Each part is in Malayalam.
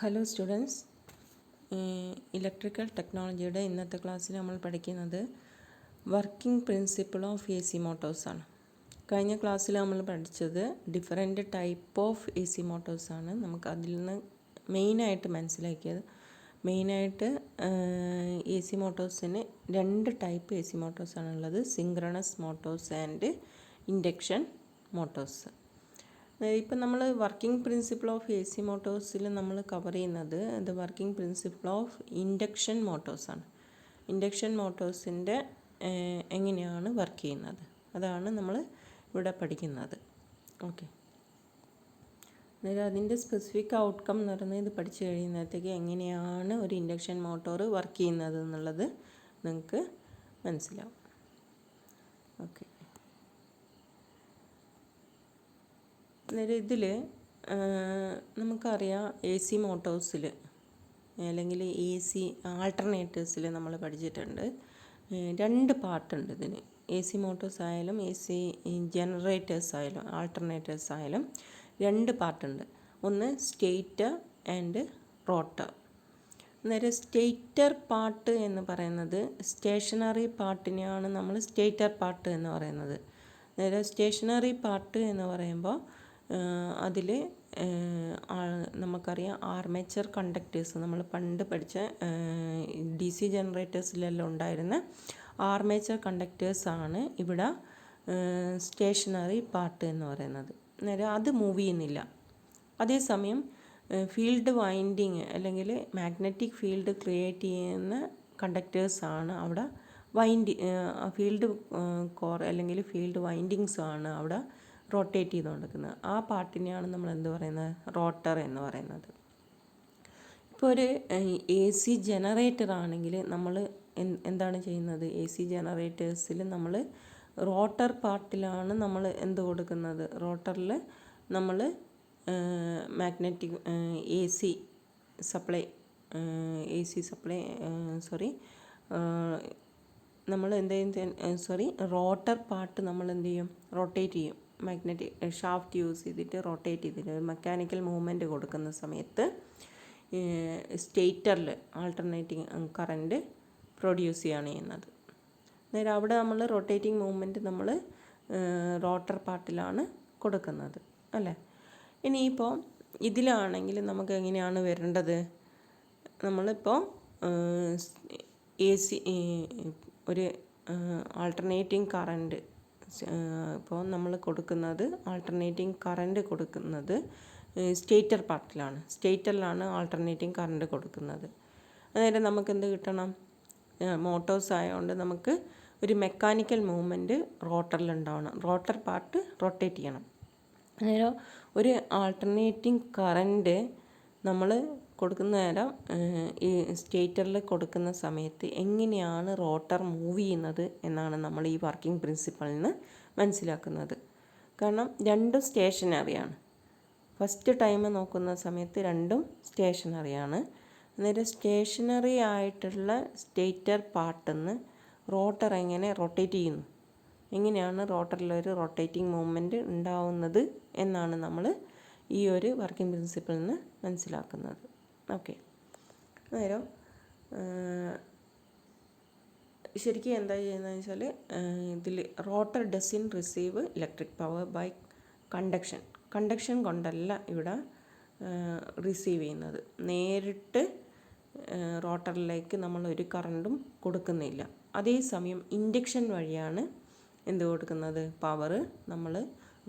ഹലോ സ്റ്റുഡൻസ്, ഇലക്ട്രിക്കൽ ടെക്നോളജിയുടെ ഇന്നത്തെ ക്ലാസ്സിൽ നമ്മൾ പഠിക്കുന്നത് working principle of A C മോട്ടോഴ്സാണ്. കഴിഞ്ഞ ക്ലാസ്സിൽ നമ്മൾ പഠിച്ചത് different type of A C മോട്ടോഴ്സാണ്. നമുക്ക് അതിൽ നിന്ന് മെയിനായിട്ട് മനസ്സിലാക്കിയത് എ സി മോട്ടോഴ്സിന് രണ്ട് ടൈപ്പ് എ സി മോട്ടോഴ്സാണുള്ളത്: synchronous motors and induction motors. ഇപ്പം നമ്മൾ working principle of A C മോട്ടോഴ്സിൽ നമ്മൾ കവർ ചെയ്യുന്നത് വർക്കിംഗ് പ്രിൻസിപ്പിൾ ഓഫ് ഇൻഡക്ഷൻ മോട്ടോഴ്സാണ്. ഇൻഡക്ഷൻ മോട്ടോഴ്സിൻ്റെ എങ്ങനെയാണ് വർക്ക് ചെയ്യുന്നത് അതാണ് നമ്മൾ ഇവിടെ പഠിക്കുന്നത്. ഓക്കെ, അതായത് അതിൻ്റെ സ്പെസിഫിക് ഔട്ട്കം എന്ന് പറയുന്നത് ഇത് പഠിച്ചു കഴിയുന്നതിലേക്ക് എങ്ങനെയാണ് ഒരു ഇൻഡക്ഷൻ മോട്ടോർ വർക്ക് ചെയ്യുന്നത് എന്നുള്ളത് നിങ്ങൾക്ക് മനസ്സിലാവും. ഓക്കെ, അന്നേരം ഇതിൽ നമുക്കറിയാം എ സി മോട്ടോഴ്സിൽ അല്ലെങ്കിൽ എ സി ആൾട്ടർനേറ്റേഴ്സിൽ നമ്മൾ പഠിച്ചിട്ടുണ്ട്. രണ്ട് പാർട്ടുണ്ട് ഇതിന്. എ സി മോട്ടോഴ്സ് ആയാലും എ സി ജനറേറ്റേഴ്സ് ആയാലും ആൾട്ടർനേറ്റേഴ്സ് ആയാലും രണ്ട് പാർട്ടുണ്ട്. ഒന്ന് സ്റ്റേറ്റർ ആൻഡ് റോട്ടർ. അന്നേരം സ്റ്റേറ്റർ പാർട്ട് എന്ന് പറയുന്നത് സ്റ്റേഷനറി പാർട്ടിനെയാണ് നമ്മൾ സ്റ്റേറ്റർ പാർട്ട് എന്ന് പറയുന്നത്. അന്നേരം സ്റ്റേഷനറി പാർട്ട് എന്ന് പറയുമ്പോൾ അതിൽ നമുക്കറിയാം ആർമേച്ചർ കണ്ടക്ടേഴ്സ്, നമ്മൾ പണ്ട് പഠിച്ച ഡി സി ജനറേറ്റേഴ്സിലെല്ലാം ഉണ്ടായിരുന്ന ആർമേച്ചർ കണ്ടക്ടേഴ്സാണ് ഇവിടെ സ്റ്റേഷനറി പാർട്ട് എന്ന് പറയുന്നത്. അന്നേരം അത് മൂവ് ചെയ്യുന്നില്ല. അതേസമയം ഫീൽഡ് വൈൻഡിങ് അല്ലെങ്കിൽ മാഗ്നറ്റിക് ഫീൽഡ് ക്രിയേറ്റ് ചെയ്യുന്ന കണ്ടക്ടേഴ്സാണ് അവിടെ ഫീൽഡ് കോർ അല്ലെങ്കിൽ ഫീൽഡ് വൈൻഡിങ്സ് ആണ് അവിടെ റൊട്ടേറ്റ് ചെയ്തുകൊണ്ടിരിക്കുന്നത്. ആ പാർട്ടിനെയാണ് നമ്മൾ എന്ത് പറയുന്നത്? റോട്ടർ എന്ന് പറയുന്നത്. ഇപ്പോൾ ഒരു എ സി ജനറേറ്റർ ആണെങ്കിൽ നമ്മൾ എന്താണ് ചെയ്യുന്നത്? എ സി ജനറേറ്റേഴ്സിൽ നമ്മൾ റോട്ടർ പാർട്ടിലാണ് നമ്മൾ എന്ത് കൊടുക്കുന്നത്? റോട്ടറിൽ നമ്മൾ മാഗ്നറ്റിക് എ സി സപ്ലൈ നമ്മൾ എന്ത് ചെയ്യും? റോട്ടർ പാർട്ട് നമ്മൾ എന്ത് ചെയ്യും? റൊട്ടേറ്റ് ചെയ്യും. മാഗ്നറ്റിക് ഷാഫ്റ്റ് യൂസ് ചെയ്തിട്ട് റൊട്ടേറ്റ് ചെയ്തിട്ട് മെക്കാനിക്കൽ മൂവ്മെൻറ്റ് കൊടുക്കുന്ന സമയത്ത് സ്റ്റേറ്ററിൽ ആൾട്ടർനേറ്റിംഗ് കറൻറ്റ് പ്രൊഡ്യൂസ് ചെയ്യുകയാണ് ചെയ്യുന്നത്. അന്നേരം അവിടെ നമ്മൾ റൊട്ടേറ്റിംഗ് മൂവ്മെൻറ്റ് നമ്മൾ റോട്ടർ പാർട്ടിലാണ് കൊടുക്കുന്നത്, അല്ലേ? ഇനിയിപ്പോൾ ഇതിലാണെങ്കിൽ നമുക്ക് എങ്ങനെയാണ് വരേണ്ടത്? നമ്മളിപ്പോൾ എ സി ഒരു ആൾട്ടർനേറ്റിംഗ് കറൻറ്റ് ഇപ്പോൾ നമ്മൾ കൊടുക്കുന്നത് ആൾട്ടർനേറ്റിംഗ് കറൻറ്റ് കൊടുക്കുന്നത് സ്റ്റേറ്റർ പാർട്ടിലാണ്. സ്റ്റേറ്ററിലാണ് ആൾട്ടർനേറ്റിംഗ് കറൻറ്റ് കൊടുക്കുന്നത്. അന്നേരം നമുക്ക് എന്ത് കിട്ടണം? മോട്ടോഴ്സ് ആയതുകൊണ്ട് നമുക്ക് ഒരു മെക്കാനിക്കൽ മൂവ്മെൻറ്റ് റോട്ടറിൽ ഉണ്ടാവണം. റോട്ടർ പാർട്ട് റൊട്ടേറ്റ് ചെയ്യണം. അന്നേരം ഒരു ആൾട്ടർനേറ്റിംഗ് കറൻറ്റ് നമ്മൾ കൊടുക്കുന്ന നേരം ഈ സ്റ്റേറ്ററിൽ കൊടുക്കുന്ന സമയത്ത് എങ്ങനെയാണ് റോട്ടർ മൂവ് ചെയ്യുന്നത് എന്നാണ് നമ്മൾ ഈ വർക്കിംഗ് പ്രിൻസിപ്പിളിൽ നിന്ന് മനസ്സിലാക്കുന്നത്. കാരണം രണ്ടും സ്റ്റേഷനറിയാണ്. ഫസ്റ്റ് ടൈം നോക്കുന്ന സമയത്ത് രണ്ടും സ്റ്റേഷനറിയാണ്. അന്നേരം സ്റ്റേഷനറി ആയിട്ടുള്ള സ്റ്റേറ്റർ പാർട്ടിൽ നിന്ന് റോട്ടർ എങ്ങനെ റൊട്ടേറ്റ് ചെയ്യുന്നു, എങ്ങനെയാണ് റോട്ടറിലൊരു റൊട്ടേറ്റിംഗ് മൂവ്മെൻറ്റ് ഉണ്ടാവുന്നത് എന്നാണ് നമ്മൾ ഈ ഒരു വർക്കിംഗ് പ്രിൻസിപ്പിളിൽ നിന്ന് മനസ്സിലാക്കുന്നത്. ഓക്കെ, അന്നേരം ശരിക്കും എന്താ ചെയ്യുന്നതെന്ന് വെച്ചാൽ ഇതിൽ rotor doesn't receive electric power by conduction കൊണ്ടല്ല ഇവിടെ റിസീവ് ചെയ്യുന്നത്. നേരിട്ട് റോട്ടറിലേക്ക് നമ്മൾ ഒരു കറണ്ടും കൊടുക്കുന്നില്ല. അതേസമയം ഇൻഡക്ഷൻ വഴിയാണ് എന്ത് കൊടുക്കുന്നത്? പവർ നമ്മൾ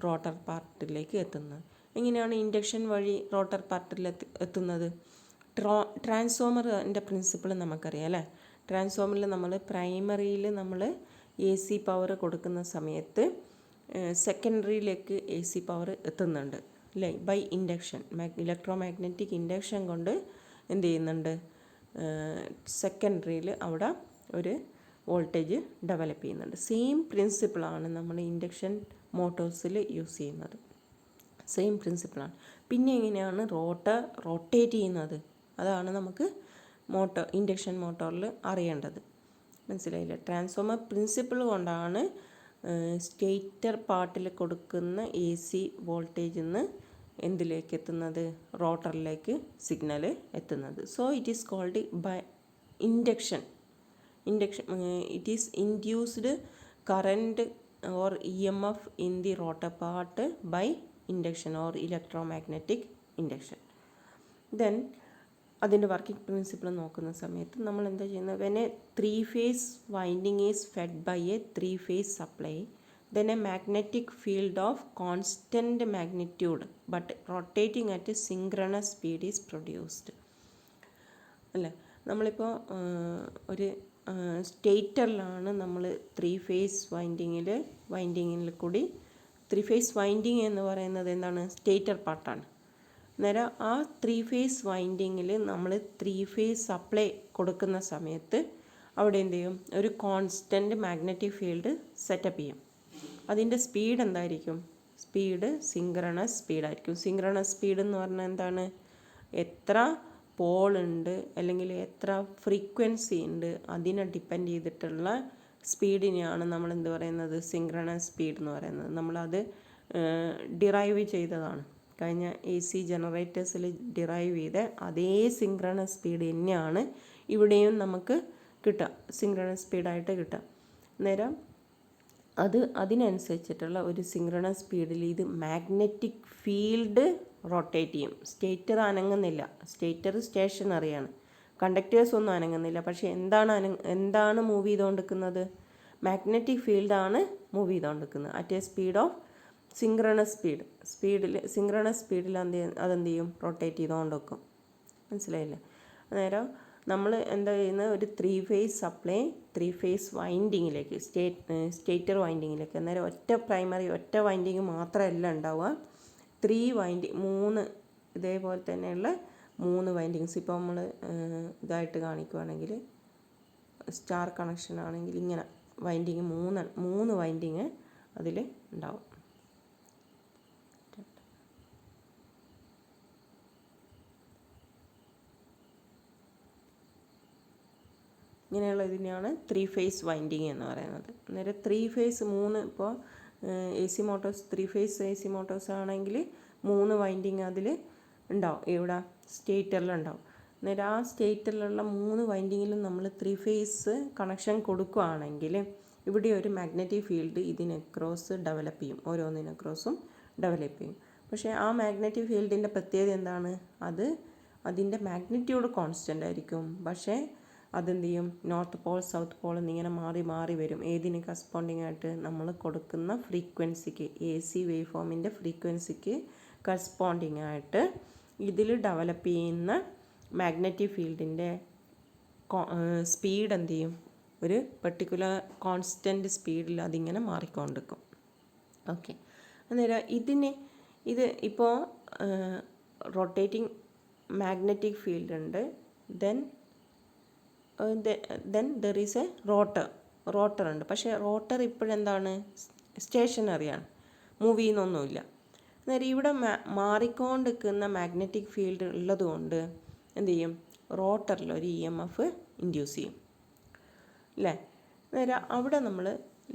റോട്ടർ പാർട്ടിലേക്ക് എത്തുന്നത്. എങ്ങനെയാണ് ഇൻഡക്ഷൻ വഴി റോട്ടർ പാർട്ടിൽ എത്തുന്നത്? ട്രാൻസ്ഫോമറിൻ്റെ പ്രിൻസിപ്പിൾ നമുക്കറിയാം, അല്ലേ? ട്രാൻസ്ഫോമറിൽ നമ്മൾ പ്രൈമറിയിൽ നമ്മൾ എ സി പവർ കൊടുക്കുന്ന സമയത്ത് സെക്കൻഡറിയിലേക്ക് എ സി പവർ എത്തുന്നുണ്ട്, അല്ലേ? By induction, electromagnetic induction കൊണ്ട് എന്ത് ചെയ്യുന്നുണ്ട്? സെക്കൻഡറിയിൽ അവിടെ ഒരു വോൾട്ടേജ് ഡെവലപ്പ് ചെയ്യുന്നുണ്ട്. സെയിം പ്രിൻസിപ്പിളാണ് നമ്മൾ ഇൻഡക്ഷൻ മോട്ടോഴ്സിൽ യൂസ് ചെയ്യുന്നത്. സെയിം പ്രിൻസിപ്പിളാണ്. പിന്നെ എങ്ങനെയാണ് റോട്ടർ റൊട്ടേറ്റ് ചെയ്യുന്നത്? അതാണ് നമുക്ക് ഇൻഡക്ഷൻ മോട്ടോറിൽ അറിയേണ്ടത്. മനസ്സിലായില്ലേ? ട്രാൻസ്ഫോമർ പ്രിൻസിപ്പിൾ കൊണ്ടാണ് സ്റ്റേറ്റർ പാർട്ടിൽ കൊടുക്കുന്ന എ സി വോൾട്ടേജിൽ നിന്ന് എന്തിലേക്ക് എത്തുന്നത്, റോട്ടറിലേക്ക് സിഗ്നൽ എത്തുന്നത്. So it is called by induction. It is induced current or EMF in the rotor part by induction or electromagnetic induction. Then അതിൻ്റെ വർക്കിംഗ് പ്രിൻസിപ്പിൾ നോക്കുന്ന സമയത്ത് നമ്മൾ എന്താ ചെയ്യുന്നത്, when A 3-phase winding is fed by a 3-phase supply, then a magnetic field of constant magnitude but rotating at a synchronous speed is produced. അല്ലേ, നമ്മളിപ്പോൾ ഒരു സ്റ്റേറ്ററിലാണ് നമ്മൾ 3-phase വൈൻഡിങ്ങിൽ കൂടി 3-phase വൈൻഡിങ് എന്ന് പറയുന്നത് എന്താണ്, സ്റ്റേറ്റർ പാർട്ടാണ്. അന്നേരം ആ 3-phase വൈൻഡിങ്ങിൽ നമ്മൾ 3-phase സപ്ലൈ കൊടുക്കുന്ന സമയത്ത് അവിടെ എന്ത് ചെയ്യും, ഒരു കോൺസ്റ്റൻറ്റ് മാഗ്നറ്റിക് ഫീൽഡ് സെറ്റപ്പ് ചെയ്യും. അതിൻ്റെ സ്പീഡ് എന്തായിരിക്കും, സ്പീഡ് സിങ്ക്രണസ് സ്പീഡായിരിക്കും. സിങ്ക്രണസ് സ്പീഡ് എന്ന് പറഞ്ഞാൽ എന്താണ്, എത്ര പോളുണ്ട് അല്ലെങ്കിൽ എത്ര ഫ്രീക്വൻസി ഉണ്ട് അതിനെ ഡിപ്പെൻഡ് ചെയ്തിട്ടുള്ള സ്പീഡിനെയാണ് നമ്മൾ എന്ത് പറയുന്നത്, സിങ്ക്രണസ് സ്പീഡ് എന്ന് പറയുന്നത്. നമ്മളത് ഡിറൈവ് ചെയ്തതാണ്. കഴിഞ്ഞ AC ജനറേറ്റേഴ്സിൽ ഡിറൈവ് ചെയ്ത അതേ സിങ്ക്രണസ് സ്പീഡ് തന്നെയാണ് ഇവിടെയും നമുക്ക് കിട്ടുക, സിങ്ക്രണസ് സ്പീഡായിട്ട് കിട്ടുക. അന്നേരം അതിനനുസരിച്ചിട്ടുള്ള ഒരു സിങ്ക്രണസ് സ്പീഡിൽ ഇത് മാഗ്നറ്റിക് ഫീൽഡ് റൊട്ടേറ്റ് ചെയ്യും. സ്റ്റേറ്റർ അനങ്ങുന്നില്ല, സ്റ്റേറ്റർ സ്റ്റേഷനറിയാണ്, കണ്ടക്ടേഴ്സ് ഒന്നും അനങ്ങുന്നില്ല. പക്ഷേ എന്താണ് മൂവ് ചെയ്തുകൊണ്ടിരിക്കുന്നത്, മാഗ്നറ്റിക് ഫീൽഡാണ് മൂവ് ചെയ്തുകൊണ്ടിരിക്കുന്നത് at A speed of synchronous synchronous സ്പീഡിൽ അതെന്ത് ചെയ്യും, റൊട്ടേറ്റ് ചെയ്തുകൊണ്ട് വെക്കും. മനസ്സിലായില്ലേ? അന്നേരം നമ്മൾ എന്താ ചെയ്യുന്നത്, ഒരു 3-phase സപ്ലൈ 3-phase വൈൻഡിങ്ങിലേക്ക്, സ്റ്റേറ്റർ വൈൻഡിങ്ങിലേക്ക്. അന്നേരം ഒറ്റ വൈൻഡിങ് മാത്രമല്ല ഉണ്ടാവുക, 3 ഇതേപോലെ തന്നെയുള്ള 3 വൈൻഡിങ്സ്. ഇപ്പോൾ നമ്മൾ ഇതായിട്ട് കാണിക്കുവാണെങ്കിൽ സ്റ്റാർ കണക്ഷൻ ആണെങ്കിൽ ഇങ്ങനെ വൈൻഡിങ് 3 വൈൻഡിങ് അതിൽ ഉണ്ടാവും. ഇങ്ങനെയുള്ള ഇതിനെയാണ് 3-phase വൈൻഡിങ് എന്ന് പറയുന്നത്. അന്നേരം 3-phase 3 ഇപ്പോൾ AC Motors 3-phase AC Motors ആണെങ്കിൽ 3 വൈൻഡിങ് അതിൽ ഉണ്ടാവും, ഇവിടെ സ്റ്റേറ്ററിലുണ്ടാവും. അന്നേരം ആ സ്റ്റേറ്ററിലുള്ള 3 വൈൻഡിങ്ങിലും നമ്മൾ 3-phase കണക്ഷൻ കൊടുക്കുകയാണെങ്കിൽ ഇവിടെ ഒരു മാഗ്നറ്റിക് ഫീൽഡ് ഇതിന് ക്രോസ് ഡെവലപ്പ് ചെയ്യും, ഓരോന്നിനും ക്രോസും ഡെവലപ്പ് ചെയ്യും. പക്ഷേ ആ മാഗ്നറ്റിക് ഫീൽഡിൻ്റെ പ്രത്യേകത എന്താണ്, അതിൻ്റെ മാഗ്നിറ്റ്യൂഡ് കോൺസ്റ്റൻ്റ് ആയിരിക്കും. പക്ഷേ അതെന്ത് ചെയ്യും, നോർത്ത് പോൾ സൗത്ത് പോൾ എന്നിങ്ങനെ മാറി വരും. ഏതിന് കറസ്പോണ്ടിങ് ആയിട്ട്, നമ്മൾ കൊടുക്കുന്ന ഫ്രീക്വൻസിക്ക്, AC വേവ് ഫോമിൻ്റെ ഫ്രീക്വൻസിക്ക് കറസ്പോണ്ടിങ് ആയിട്ട് ഇതിൽ ഡെവലപ്പ് ചെയ്യുന്ന മാഗ്നറ്റിക് ഫീൽഡിൻ്റെ സ്പീഡ് എന്ത് ചെയ്യും, ഒരു പെർട്ടിക്കുലർ കോൺസ്റ്റൻറ്റ് സ്പീഡിൽ അതിങ്ങനെ മാറിക്കൊണ്ടിരിക്കും. ഓക്കെ, അന്നേരം ഇത് ഇപ്പോൾ റൊട്ടേറ്റിംഗ് മാഗ്നറ്റിക് ഫീൽഡ് ഉണ്ട്. then there is a rotor ഉണ്ട്. പക്ഷേ റോട്ടർ ഇപ്പോഴെന്താണ്, സ്റ്റേഷനറിയാണ്, മൂവ് ചെയ്യുന്നൊന്നുമില്ല. അന്നേരം ഇവിടെ മാറിക്കൊണ്ടിരിക്കുന്ന മാഗ്നറ്റിക് ഫീൽഡ് ഉള്ളതുകൊണ്ട് എന്ത് ചെയ്യും, റോട്ടറിൽ ഒരു EMF ഇൻഡ്യൂസ് ചെയ്യും അല്ലേ. അന്നേരം അവിടെ നമ്മൾ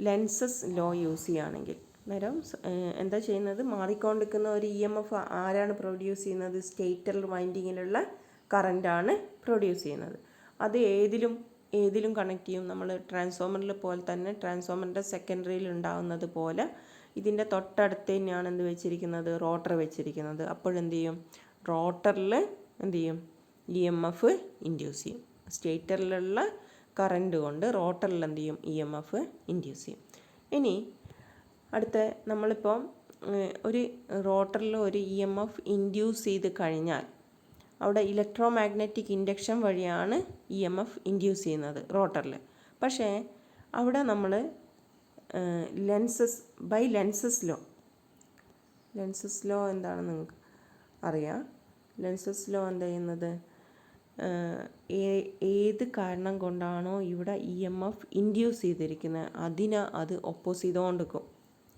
ലെൻസസ് ലോ യൂസ് ചെയ്യുകയാണെങ്കിൽ അന്നേരം എന്താ ചെയ്യുന്നത്, മാറിക്കൊണ്ടിരിക്കുന്ന ഒരു EMF ആരാണ് പ്രൊഡ്യൂസ് ചെയ്യുന്നത്, സ്റ്റേറ്റർ വൈൻഡിങ്ങിലുള്ള കറൻറ്റാണ് പ്രൊഡ്യൂസ് ചെയ്യുന്നത്. അത് ഏതിലും കണക്ട് ചെയ്യും. നമ്മൾ ട്രാൻസ്ഫോമറിൽ പോലെ തന്നെ ട്രാൻസ്ഫോമറിൻ്റെ സെക്കൻഡറിയിൽ ഉണ്ടാകുന്നത് പോലെ ഇതിൻ്റെ തൊട്ടടുത്ത് തന്നെയാണ് എന്ത് വെച്ചിരിക്കുന്നത്, റോട്ടർ വെച്ചിരിക്കുന്നത്. അപ്പോഴെന്ത് ചെയ്യും, റോട്ടറിൽ എന്ത് ചെയ്യും, EMF ഇൻഡ്യൂസ് ചെയ്യും. സ്റ്റേറ്ററിലുള്ള കറൻറ്റ് കൊണ്ട് റോട്ടറിൽ എന്ത് ചെയ്യും, EMF ഇൻഡ്യൂസ് ചെയ്യും. ഇനി അടുത്ത നമ്മളിപ്പോൾ ഒരു റോട്ടറിൽ ഒരു EMF ഇൻഡ്യൂസ് ചെയ്ത് കഴിഞ്ഞാൽ അവിടെ ഇലക്ട്രോ മാഗ്നറ്റിക് ഇൻഡക്ഷൻ വഴിയാണ് EMF ഇൻഡ്യൂസ് ചെയ്യുന്നത് റോട്ടറിൽ. പക്ഷേ അവിടെ നമ്മൾ ലെൻസസ് ലോ എന്താണെന്ന് നിങ്ങൾക്ക് അറിയാം. ലെൻസസ് ലോ എന്താ ചെയ്യുന്നത്, ഏത് കാരണം കൊണ്ടാണോ ഇവിടെ EMF ഇൻഡ്യൂസ് ചെയ്തിരിക്കുന്നത് അത് ഒപ്പോസ് ചെയ്തുകൊണ്ടിരിക്കും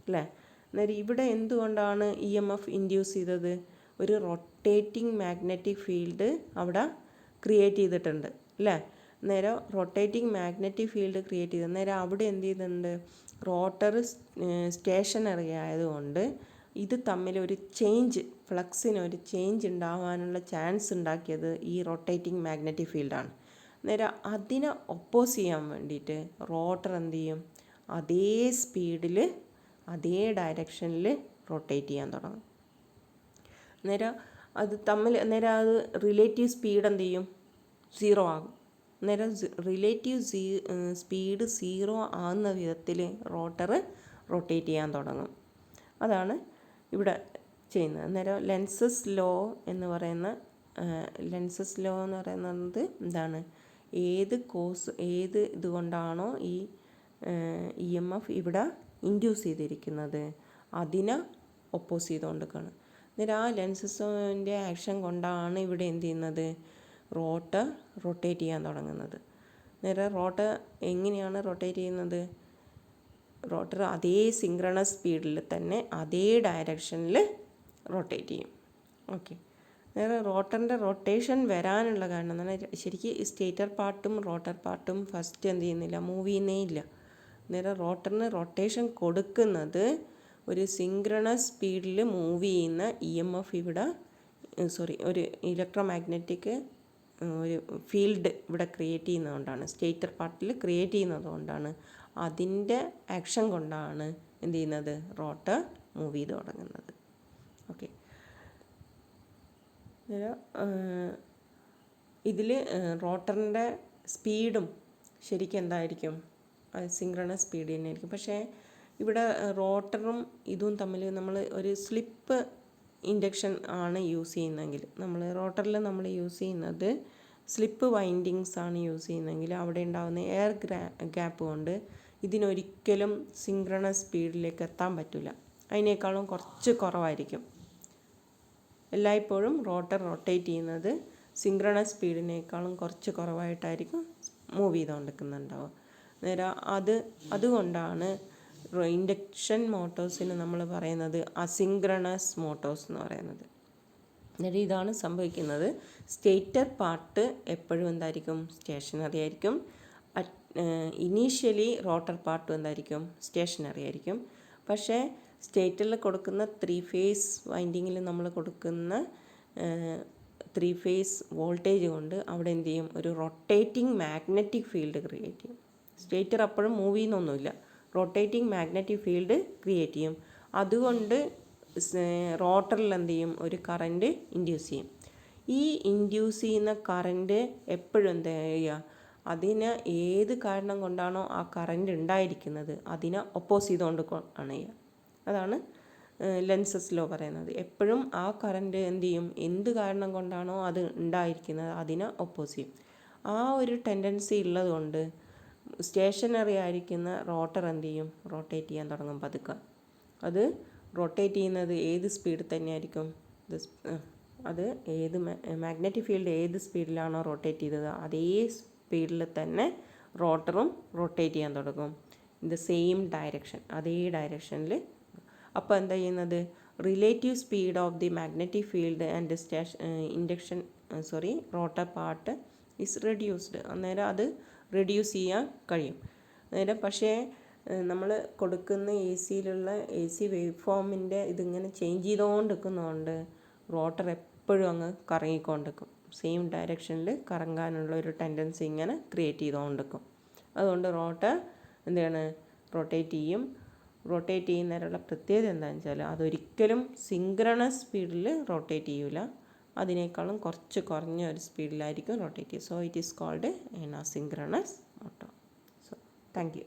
അല്ലേ. അന്നേരം ഇവിടെ എന്തുകൊണ്ടാണ് EMF ഇൻഡ്യൂസ് ചെയ്തത്, ഒരു റൊട്ടേറ്റിംഗ് മാഗ്നറ്റിക് ഫീൽഡ് അവിടെ ക്രിയേറ്റ് ചെയ്തിട്ടുണ്ട് അല്ലേ. നേരം റൊട്ടേറ്റിംഗ് മാഗ്നറ്റിക് ഫീൽഡ് ക്രിയേറ്റ് ചെയ്ത് നേരം അവിടെ എന്ത് ചെയ്യുന്നുണ്ട്, റോട്ടർ സ്റ്റേഷനറി ആയതുകൊണ്ട് ഇത് തമ്മിൽ ഒരു ചേഞ്ച്, ഫ്ലക്സിന് ഒരു ചേഞ്ച് ഉണ്ടാവാനുള്ള ചാൻസ് ഉണ്ടാക്കിയത് ഈ റൊട്ടേറ്റിംഗ് മാഗ്നറ്റിക് ഫീൽഡാണ്. അന്നേരം അതിനെ ഒപ്പോസ് ചെയ്യാൻ വേണ്ടിയിട്ട് റോട്ടർ എന്ത് ചെയ്യും, അതേ സ്പീഡിൽ അതേ ഡയറക്ഷനിൽ റൊട്ടേറ്റ് ചെയ്യാൻ തുടങ്ങും. അന്നേരം അത് റിലേറ്റീവ് സ്പീഡ് എന്ത് ചെയ്യും, 0 ആകും. അന്നേരം റിലേറ്റീവ് സ്പീഡ് 0 ആകുന്ന വിധത്തിൽ റോട്ടർ റൊട്ടേറ്റ് ചെയ്യാൻ തുടങ്ങും. അതാണ് ഇവിടെ ചെയ്യുന്നത്. അന്നേരം ലെൻസസ് ലോ എന്ന് പറയുന്നത് എന്താണ്, ഏത് ഇതുകൊണ്ടാണോ ഈ EMF ഇവിടെ ഇൻഡ്യൂസ് ചെയ്തിരിക്കുന്നത് അതിനെ ഒപ്പോസ് ചെയ്തുകൊണ്ടിരിക്കുകയാണ്. അന്നേരം ആ ലെൻസസിൻ്റെ ആക്ഷൻ കൊണ്ടാണ് ഇവിടെ എന്ത് ചെയ്യുന്നത്, റോട്ടർ റൊട്ടേറ്റ് ചെയ്യാൻ തുടങ്ങുന്നത്. അന്നേരം റോട്ടർ എങ്ങനെയാണ് റൊട്ടേറ്റ് ചെയ്യുന്നത്, റോട്ടർ അതേ സിങ്ക്രണസ് സ്പീഡിൽ തന്നെ അതേ ഡയറക്ഷനിൽ റൊട്ടേറ്റ് ചെയ്യും. ഓക്കെ. നേരെ റോട്ടറിൻ്റെ റൊട്ടേഷൻ വരാനുള്ള കാരണം എന്ന് പറഞ്ഞാൽ ശരിക്കും സ്റ്റേറ്റർ പാർട്ടും റോട്ടർ പാർട്ടും ഫസ്റ്റ് എന്ത് ചെയ്യുന്നില്ല, മൂവ് ചെയ്യുന്നേ ഇല്ല. നേരെ റോട്ടറിന് റൊട്ടേഷൻ കൊടുക്കുന്നത് ഒരു സിങ്ക്രണസ് സ്പീഡിൽ മൂവ് ചെയ്യുന്ന EMF ഇവിടെ ഒരു ഇലക്ട്രോ മാഗ്നറ്റിക് ഒരു ഫീൽഡ് ഇവിടെ ക്രിയേറ്റ് ചെയ്യുന്നതുകൊണ്ടാണ്, സ്റ്റേറ്റർ പാർട്ടിൽ ക്രിയേറ്റ് ചെയ്യുന്നതുകൊണ്ടാണ്, അതിൻ്റെ ആക്ഷൻ കൊണ്ടാണ് എന്ത് ചെയ്യുന്നത്, റോട്ടർ മൂവ് ചെയ്ത് തുടങ്ങുന്നത്. ഓക്കെ. ഇതിൽ റോട്ടറിൻ്റെ സ്പീഡും ശരിക്കും എന്തായിരിക്കും, സിങ്ക്രണസ് സ്പീഡ് തന്നെ ആയിരിക്കും. പക്ഷേ ഇവിടെ റോട്ടറും ഇതും തമ്മിൽ നമ്മൾ ഒരു സ്ലിപ്പ് ഇൻഡക്ഷൻ ആണ് യൂസ് ചെയ്യുന്നതെങ്കിൽ, റോട്ടറിൽ നമ്മൾ യൂസ് ചെയ്യുന്നത് സ്ലിപ്പ് വൈൻഡിങ്സ് ആണ് യൂസ് ചെയ്യുന്നതെങ്കിൽ അവിടെ ഉണ്ടാകുന്ന എയർ ഗ്യാപ്പ് കൊണ്ട് ഇതിനൊരിക്കലും സിങ്ക്രണസ് സ്പീഡിലേക്ക് എത്താൻ പറ്റില്ല. അതിനേക്കാളും കുറച്ച് കുറവായിരിക്കും. എല്ലായ്പ്പോഴും റോട്ടർ റൊട്ടേറ്റ് ചെയ്യുന്നത് സിങ്ക്രണസ് സ്പീഡിനേക്കാളും കുറച്ച് കുറവായിട്ടായിരിക്കും മൂവ് ചെയ്തുകൊണ്ടിരിക്കുന്നുണ്ടാവുക. നേരം അതുകൊണ്ടാണ് ഇൻഡക്ഷൻ മോട്ടോഴ്സിന് നമ്മൾ പറയുന്നത് അസിങ്ക്രണസ് മോട്ടോഴ്സ് എന്ന് പറയുന്നത്. അന്നേരം ഇതാണ് സംഭവിക്കുന്നത്. സ്റ്റേറ്റർ പാർട്ട് എപ്പോഴും എന്തായിരിക്കും, സ്റ്റേഷനറി ആയിരിക്കും. ഇനീഷ്യലി റോട്ടർ പാർട്ടും എന്തായിരിക്കും, സ്റ്റേഷനറി ആയിരിക്കും. പക്ഷേ സ്റ്റേറ്ററിൽ കൊടുക്കുന്ന 3 ഫേസ് വൈൻഡിങ്ങിൽ നമ്മൾ കൊടുക്കുന്ന 3 ഫേസ് വോൾട്ടേജ് കൊണ്ട് അവിടെ എന്ത് ചെയ്യും, ഒരു റൊട്ടേറ്റിംഗ് മാഗ്നറ്റിക് ഫീൽഡ് ക്രിയേറ്റ് ചെയ്യും. സ്റ്റേറ്റർ അപ്പോഴും മൂവ് ചെയ്യുന്നൊന്നുമില്ല, റൊട്ടേറ്റിംഗ് മാഗ്നറ്റിക് ഫീൽഡ് ക്രിയേറ്റ് ചെയ്യും. അതുകൊണ്ട് റോട്ടറിൽ എന്ത് ചെയ്യും, ഒരു കറൻറ്റ് ഇൻഡ്യൂസ് ചെയ്യും. ഈ ഇൻഡ്യൂസ് ചെയ്യുന്ന കറൻറ്റ് എപ്പോഴും എന്താ ചെയ്യുക, അതിന് ഏത് കാരണം കൊണ്ടാണോ ആ കറൻറ്റ് ഉണ്ടായിരിക്കുന്നത് അതിനെ ഒപ്പോസ് ചെയ്തുകൊണ്ട് ആണ് ചെയ്യുക. അതാണ് ലെൻസസ് ലോ പറയുന്നത്. എപ്പോഴും ആ കറൻറ്റ് എന്ത് ചെയ്യും, എന്ത് കാരണം കൊണ്ടാണോ അത് ഉണ്ടായിരിക്കുന്നത് അതിനെ ഒപ്പോസ് ചെയ്യും. ആ ഒരു ടെൻഡൻസി ഉള്ളത് കൊണ്ട് സ്റ്റേഷനറി ആയിരിക്കുന്ന റോട്ടർ എന്ത് ചെയ്യും, റൊട്ടേറ്റ് ചെയ്യാൻ തുടങ്ങും പതുക്കെ. അത് റൊട്ടേറ്റ് ചെയ്യുന്നത് ഏത് സ്പീഡിൽ തന്നെയായിരിക്കും, അത് ഏത് മാഗ്നറ്റിക് ഫീൽഡ് ഏത് സ്പീഡിലാണോ റൊട്ടേറ്റ് ചെയ്തത് അതേ സ്പീഡിൽ തന്നെ റോട്ടറും റൊട്ടേറ്റ് ചെയ്യാൻ തുടങ്ങും. ഇൻ ദ സെയിം ഡയറക്ഷൻ, അതേ ഡയറക്ഷനിൽ. അപ്പോൾ എന്താ ചെയ്യുന്നത്, relative speed of the magnetic field and rotor part is reduced. അന്നേരം അത് റെഡ്യൂസ് ചെയ്യാൻ കഴിയും. അന്നേരം പക്ഷേ നമ്മൾ കൊടുക്കുന്ന AC വേവ് ഫോമിൻ്റെ ഇതിങ്ങനെ ചേഞ്ച് ചെയ്തുകൊണ്ടിരിക്കുന്നതുകൊണ്ട് റോട്ടർ എപ്പോഴും അങ്ങ് കറങ്ങിക്കൊണ്ടിരിക്കും. സെയിം ഡയറക്ഷനിൽ കറങ്ങാനുള്ള ഒരു ടെൻഡൻസി ഇങ്ങനെ ക്രിയേറ്റ് ചെയ്തുകൊണ്ടിരിക്കും. അതുകൊണ്ട് റോട്ടർ എന്താണ്, റൊട്ടേറ്റ് ചെയ്യും. റൊട്ടേറ്റ് ചെയ്യുന്നതിനുള്ള പ്രത്യേകത എന്താണെന്ന് വെച്ചാൽ അതൊരിക്കലും സിങ്ക്രണസ് സ്പീഡിൽ റൊട്ടേറ്റ് ചെയ്യില്ല, അതിനേക്കാളും കുറച്ച് കുറഞ്ഞ ഒരു സ്പീഡിലായിരിക്കും റൊട്ടേറ്റ് ചെയ്യുക. So it is called an asynchronous motor. So thank U.